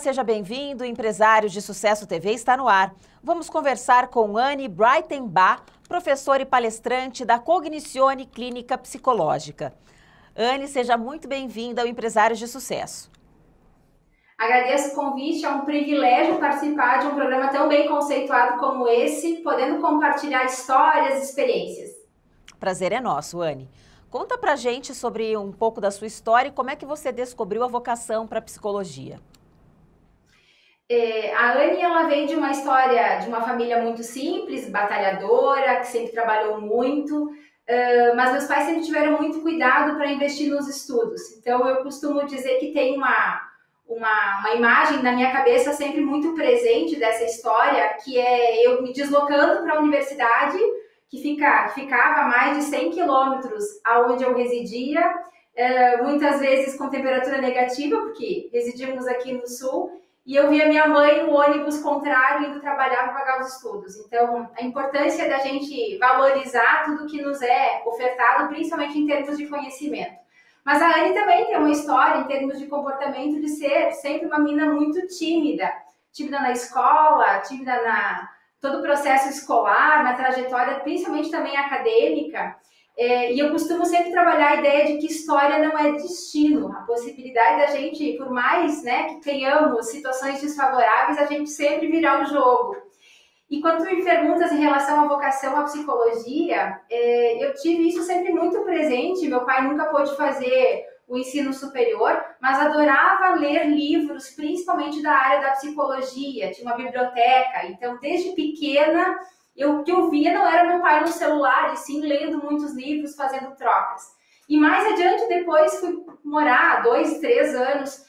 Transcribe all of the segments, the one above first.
seja bem-vindo. Empresários de Sucesso TV está no ar. Vamos conversar com Anne Breitenbach, professora e palestrante da Cognizione Clínica Psicológica. Anne, seja muito bem-vinda ao Empresários de Sucesso. Agradeço o convite, é um privilégio participar de um programa tão bem conceituado como esse, podendo compartilhar histórias e experiências. Prazer é nosso, Anne. Conta pra gente sobre um pouco da sua história e como é que você descobriu a vocação para a psicologia. A Anne, ela vem de uma história de uma família muito simples, batalhadora, que sempre trabalhou muito, mas meus pais sempre tiveram muito cuidado para investir nos estudos. Então, eu costumo dizer que tem uma imagem na minha cabeça sempre muito presente dessa história, que é eu me deslocando para a universidade, que ficava a mais de 100 quilômetros aonde eu residia, muitas vezes com temperatura negativa, porque residimos aqui no sul, e eu via minha mãe no ônibus contrário indo trabalhar para pagar os estudos. Então, a importância da gente valorizar tudo que nos é ofertado, principalmente em termos de conhecimento. Mas a Anne também tem uma história em termos de comportamento de ser sempre uma menina muito tímida. Tímida na escola, tímida todo o processo escolar, na trajetória, principalmente também acadêmica. E eu costumo sempre trabalhar a ideia de que história não é destino. A possibilidade da gente, por mais que tenhamos situações desfavoráveis, a gente sempre virar o jogo. E quando tu me perguntas em relação à vocação à psicologia, eu tive isso sempre muito presente. Meu pai nunca pôde fazer o ensino superior, mas adorava ler livros, principalmente da área da psicologia. Tinha uma biblioteca, então desde pequena, o que eu via não era meu pai no celular, e sim lendo muitos livros, fazendo trocas. E mais adiante, depois fui morar 2, 3 anos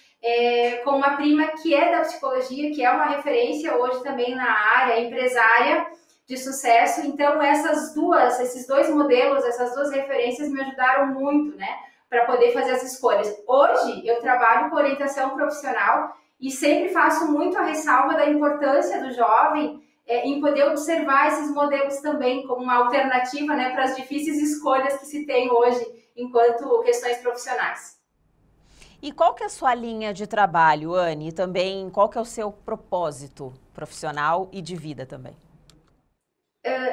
com uma prima que é da psicologia, que é uma referência hoje também na área empresária de sucesso. Então, esses dois modelos, essas duas referências me ajudaram muito, para poder fazer as escolhas. Hoje, eu trabalho com orientação profissional e sempre faço muito a ressalva da importância do jovem em poder observar esses modelos também como uma alternativa para as difíceis escolhas que se tem hoje enquanto questões profissionais. E qual que é a sua linha de trabalho, Anne? E também qual que é o seu propósito profissional e de vida também?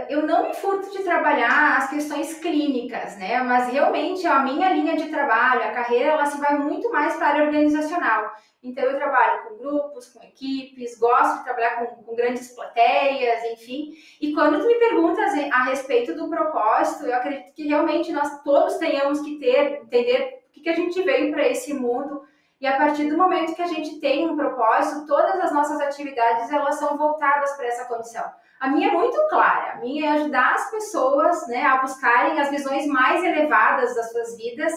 Eu não me furto de trabalhar as questões clínicas, mas realmente a minha linha de trabalho, a carreira, ela se vai muito mais para a área organizacional. Então eu trabalho com grupos, com equipes, gosto de trabalhar com grandes plateias, enfim. E quando tu me perguntas a respeito do propósito, eu acredito que realmente nós todos tenhamos que entender o que a gente veio para esse mundo. E a partir do momento que a gente tem um propósito, todas as nossas atividades, elas são voltadas para essa condição. A minha é muito clara, a minha é ajudar as pessoas a buscarem as visões mais elevadas das suas vidas,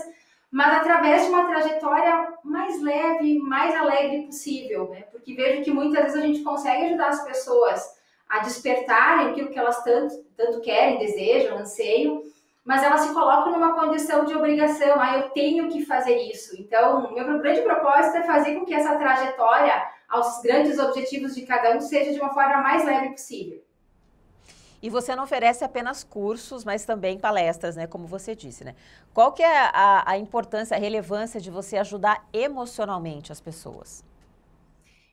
mas através de uma trajetória mais leve, mais alegre possível, porque vejo que muitas vezes a gente consegue ajudar as pessoas a despertarem aquilo que elas tanto querem, desejam, anseiam, mas elas se colocam numa condição de obrigação, eu tenho que fazer isso. Então, meu grande propósito é fazer com que essa trajetória aos grandes objetivos de cada um seja de uma forma mais leve possível. E você não oferece apenas cursos, mas também palestras, como você disse, Qual que é a importância, a relevância de você ajudar emocionalmente as pessoas?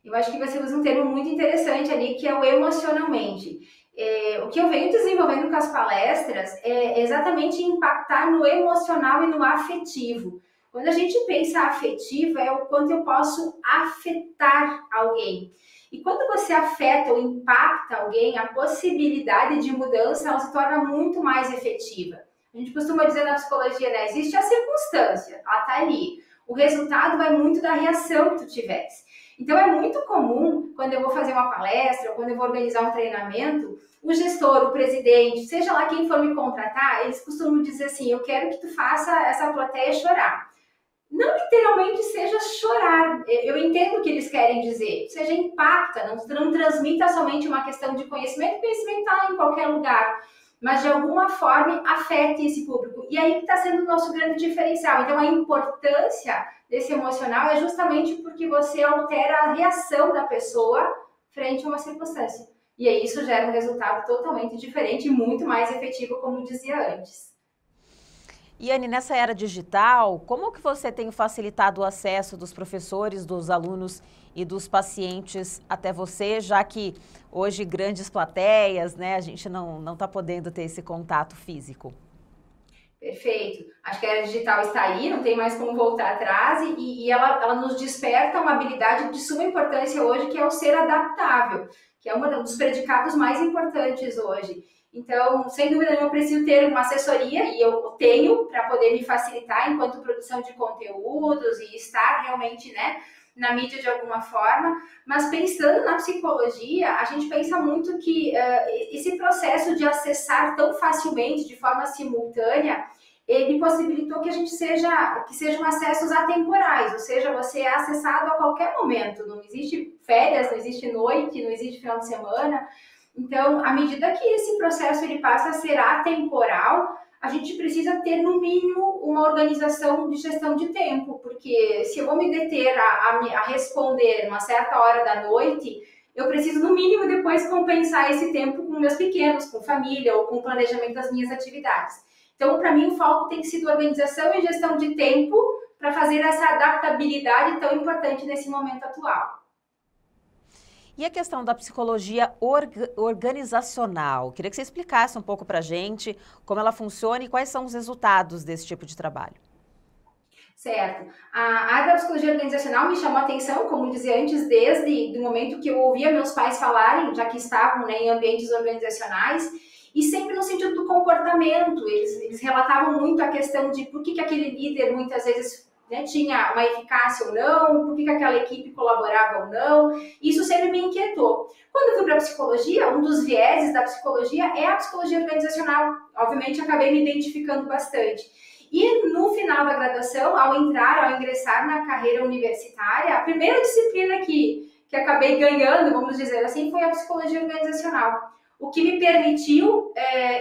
Eu acho que você usa um termo muito interessante ali, que é o emocionalmente. O que eu venho desenvolvendo com as palestras é exatamente impactar no emocional e no afetivo. Quando a gente pensa afetivo, é o quanto eu posso afetar alguém. E quando você afeta ou impacta alguém, a possibilidade de mudança ela se torna muito mais efetiva. A gente costuma dizer na psicologia, existe a circunstância, ela está ali. O resultado vai muito da reação que tu tivesse. Então, é muito comum, quando eu vou fazer uma palestra, ou quando eu vou organizar um treinamento, o gestor, o presidente, seja lá quem for me contratar, eles costumam dizer assim, eu quero que tu faça essa plateia chorar. Não literalmente seja chorar, eu entendo o que eles querem dizer, seja impacta, não transmita somente uma questão de conhecimento, o conhecimento está em qualquer lugar, mas de alguma forma afete esse público. E aí que está sendo o nosso grande diferencial. Então, a importância desse emocional é justamente porque você altera a reação da pessoa frente a uma circunstância. E aí isso gera um resultado totalmente diferente e muito mais efetivo, como dizia antes. E, Anne, nessa era digital, como que você tem facilitado o acesso dos professores, dos alunos e dos pacientes até você, já que hoje grandes plateias, né, a gente não está podendo ter esse contato físico? Perfeito. Acho que a era digital está aí, não tem mais como voltar atrás e ela nos desperta uma habilidade de suma importância hoje, que é o ser adaptável, que é um dos predicados mais importantes hoje. Então, sem dúvida nenhuma, eu preciso ter uma assessoria, e eu tenho, para poder me facilitar enquanto produção de conteúdos e estar realmente, né, na mídia de alguma forma, mas pensando na psicologia, a gente pensa muito que esse processo de acessar tão facilmente, de forma simultânea, ele possibilitou que a gente que sejam acessos atemporais, ou seja, você é acessado a qualquer momento, não existe férias, não existe noite, não existe final de semana. Então, à medida que esse processo ele passa a ser atemporal, a gente precisa ter, no mínimo, uma organização de gestão de tempo, porque se eu vou me deter a responder uma certa hora da noite, eu preciso, no mínimo, depois compensar esse tempo com meus pequenos, com família ou com o planejamento das minhas atividades. Então, para mim, o foco tem sido organização e gestão de tempo para fazer essa adaptabilidade tão importante nesse momento atual. E a questão da psicologia organizacional? Queria que você explicasse um pouco para a gente como ela funciona e quais são os resultados desse tipo de trabalho. Certo. A área da psicologia organizacional me chamou a atenção, como dizia antes, desde o momento que eu ouvia meus pais falarem, já que estavam, né, em ambientes organizacionais, e sempre no sentido do comportamento. Eles relatavam muito a questão de por que aquele líder muitas vezes, né, tinha uma eficácia ou não, por que aquela equipe colaborava ou não. Isso sempre me inquietou. Quando eu fui para a psicologia, um dos vieses da psicologia é a psicologia organizacional. Obviamente, acabei me identificando bastante. E no final da graduação, ao ingressar na carreira universitária, a primeira disciplina que acabei ganhando, vamos dizer assim, foi a psicologia organizacional. O que me permitiu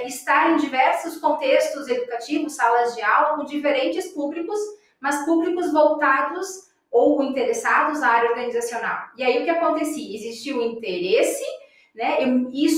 estar em diversos contextos educativos, salas de aula, com diferentes públicos, mas públicos voltados ou interessados na área organizacional. E aí o que acontecia? Existia um interesse, né?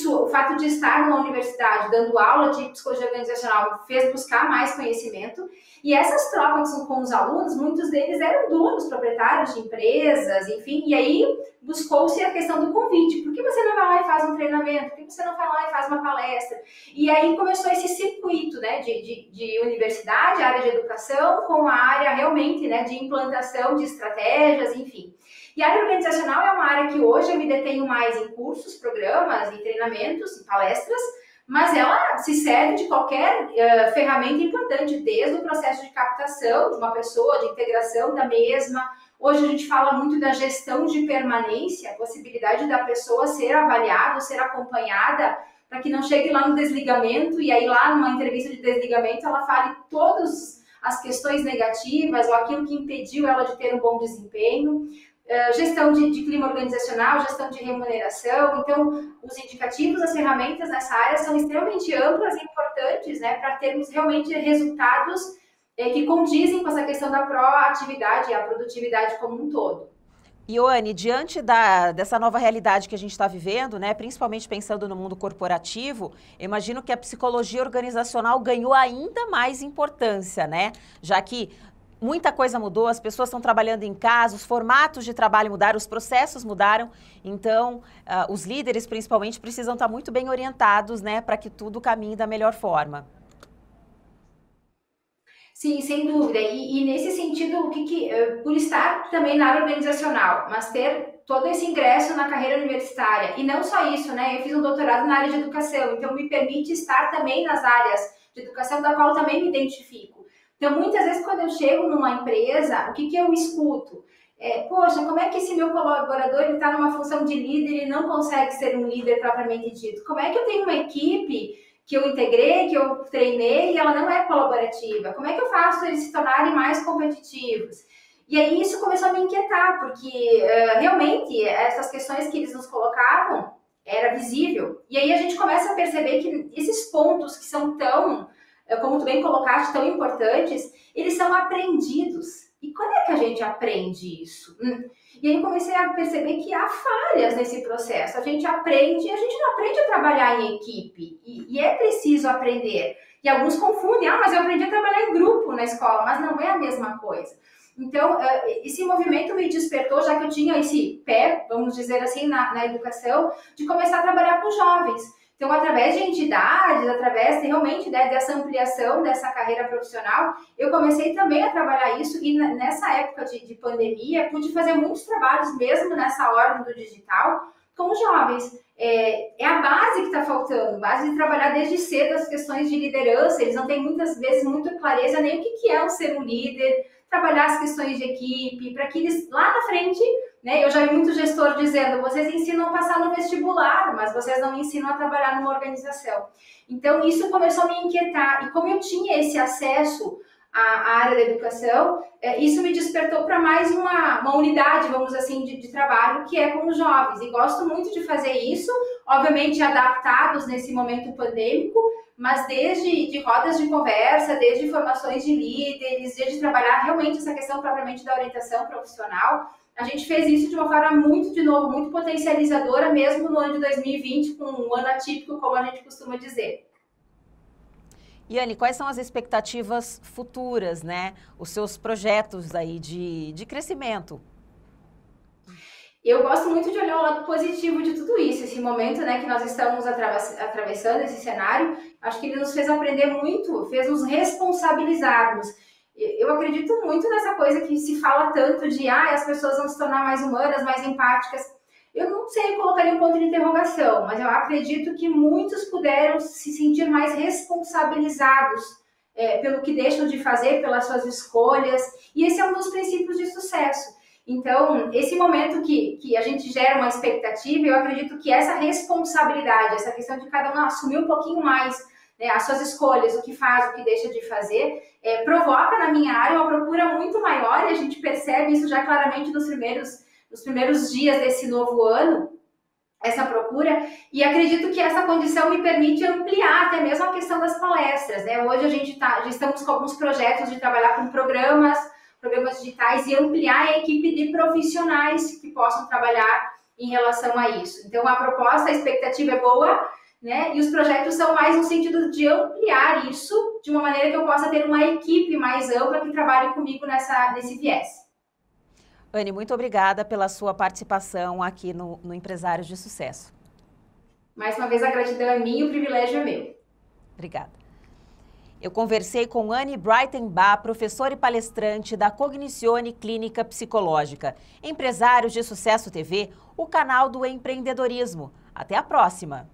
O fato de estar numa universidade dando aula de psicologia organizacional fez buscar mais conhecimento, e essas trocas com os alunos, muitos deles eram donos, proprietários de empresas, enfim, e aí buscou-se a questão do convite. Por que você não vai lá e faz um treinamento? Por que você não vai lá e faz uma palestra? E aí começou esse circuito, né, de universidade, área de educação, com a área realmente, né, de implantação de estratégias, enfim. E a área organizacional é uma área que hoje eu me detenho mais em cursos, programas, em treinamentos, em palestras, mas ela se serve de qualquer ferramenta importante, desde o processo de captação de uma pessoa, de integração da mesma. Hoje a gente fala muito da gestão de permanência, a possibilidade da pessoa ser avaliada, ser acompanhada, para que não chegue lá no desligamento e aí lá numa entrevista de desligamento ela fale todas as questões negativas ou aquilo que impediu ela de ter um bom desempenho. Gestão de clima organizacional, gestão de remuneração. Então, os indicativos, as ferramentas nessa área são extremamente amplas e importantes, né, para termos realmente resultados que condizem com essa questão da proatividade e a produtividade como um todo. E, Anne, diante dessa nova realidade que a gente está vivendo, né, principalmente pensando no mundo corporativo, eu imagino que a psicologia organizacional ganhou ainda mais importância, né? Já que muita coisa mudou, as pessoas estão trabalhando em casa, os formatos de trabalho mudaram, os processos mudaram, então os líderes principalmente precisam estar muito bem orientados, né, para que tudo caminhe da melhor forma. Sim, sem dúvida. E nesse sentido, por estar também na área organizacional, mas ter todo esse ingresso na carreira universitária, e não só isso, né, eu fiz um doutorado na área de educação, então me permite estar também nas áreas de educação da qual eu também me identifico. Então, muitas vezes, quando eu chego numa empresa, o que eu escuto? Poxa, como é que esse meu colaborador está numa função de líder e não consegue ser um líder propriamente dito? Como é que eu tenho uma equipe que eu integrei, que eu treinei e ela não é colaborativa? Como é que eu faço eles se tornarem mais competitivos? E aí isso começou a me inquietar, porque realmente essas questões que eles nos colocavam era visível. E aí a gente começa a perceber que esses pontos que são tão, como tu bem colocaste, tão importantes, eles são aprendidos. E quando é que a gente aprende isso? E aí eu comecei a perceber que há falhas nesse processo. A gente não aprende a trabalhar em equipe. E é preciso aprender. E alguns confundem, mas eu aprendi a trabalhar em grupo. na escola, mas não é a mesma coisa. Então, esse movimento me despertou, já que eu tinha esse pé, vamos dizer assim, na educação, de começar a trabalhar com jovens. Então, através de entidades, através realmente, né, dessa ampliação dessa carreira profissional, eu comecei também a trabalhar isso e nessa época de pandemia, pude fazer muitos trabalhos mesmo nessa ordem do digital com os jovens. É a base que está faltando, base de trabalhar desde cedo as questões de liderança, eles não têm muitas vezes muita clareza nem o que é ser um líder, trabalhar as questões de equipe, para que eles lá na frente, né, eu já vi muito gestor dizendo, vocês ensinam a passar no vestibular, mas vocês não me ensinam a trabalhar numa organização. Então isso começou a me inquietar, e como eu tinha esse acesso à área da educação, isso me despertou para mais uma unidade, vamos assim, de trabalho, que é com os jovens, e gosto muito de fazer isso, obviamente adaptados nesse momento pandêmico, mas desde de rodas de conversa, desde formações de líderes, desde trabalhar realmente essa questão propriamente da orientação profissional, a gente fez isso de uma forma muito, de novo, muito potencializadora, mesmo no ano de 2020, com um ano atípico, como a gente costuma dizer. Yane, quais são as expectativas futuras, né? Os seus projetos aí de crescimento? Eu gosto muito de olhar o lado positivo de tudo isso, esse momento, né, que nós estamos atravessando, esse cenário, acho que ele nos fez aprender muito, fez nos responsabilizarmos. Eu acredito muito nessa coisa que se fala tanto de as pessoas vão se tornar mais humanas, mais empáticas. Eu não sei colocar um ponto de interrogação, mas eu acredito que muitos puderam se sentir mais responsabilizados pelo que deixam de fazer, pelas suas escolhas, e esse é um dos princípios de sucesso. Então, esse momento que a gente gera uma expectativa, eu acredito que essa responsabilidade, essa questão de cada um assumir um pouquinho mais, né, as suas escolhas, o que faz, o que deixa de fazer, provoca na minha área uma procura muito maior, e a gente percebe isso já claramente nos primeiros dias desse novo ano, essa procura, e acredito que essa condição me permite ampliar até mesmo a questão das palestras, né? Hoje a gente já estamos com alguns projetos de trabalhar com programas digitais e ampliar a equipe de profissionais que possam trabalhar em relação a isso. Então, a proposta, a expectativa é boa, né? E os projetos são mais no sentido de ampliar isso de uma maneira que eu possa ter uma equipe mais ampla que trabalhe comigo nesse viés. Anne, muito obrigada pela sua participação aqui no Empresários de Sucesso. Mais uma vez, a gratidão é minha e o privilégio é meu. Obrigada. Eu conversei com Anne Breitenbach, professora e palestrante da Cognicione Clínica Psicológica. Empresários de Sucesso TV, o canal do empreendedorismo. Até a próxima!